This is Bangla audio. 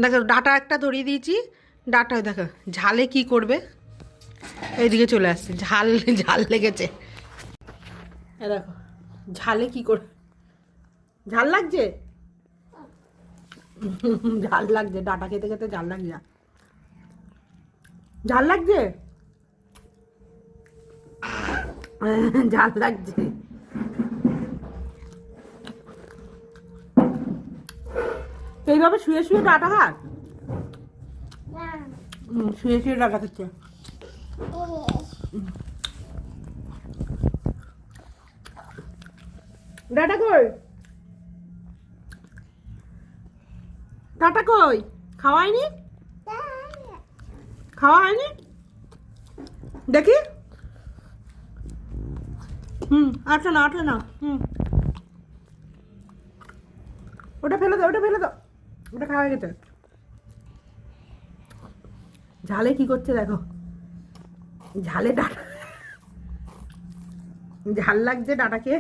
দেখো ডাটা একটা ধরিয়ে দিয়েছি, ডাটা দেখো ঝালে কি করবে, এইদিকে চলে আসছে, ঝাল ঝাল লেগেছে। দেখো ঝালে কি করবে, ঝাল লাগছে, ঝাল লাগছে, ডাটা খেতে খেতে ঝাল লাগছে, ঝাল লাগছে, ঝাল লাগছে। এইভাবে শুয়ে শুয়ে ডাটা খায়, শুয়ে শুয়ে ডাটা খাচ্ছে। ডাটা কই, ডাটা কই, খাওয়া হয়নি, খাওয়া হয়নি, দেখি। আচ্ছা না, আঠে না, ওটা ফেলে দাও, ওটা ফেলে দাও, ওটা খাওয়া হয়ে গেছে। ঝালে কি করছে দেখো, ঝালে ডাটা, ঝাল লাগছে ডাটাকে।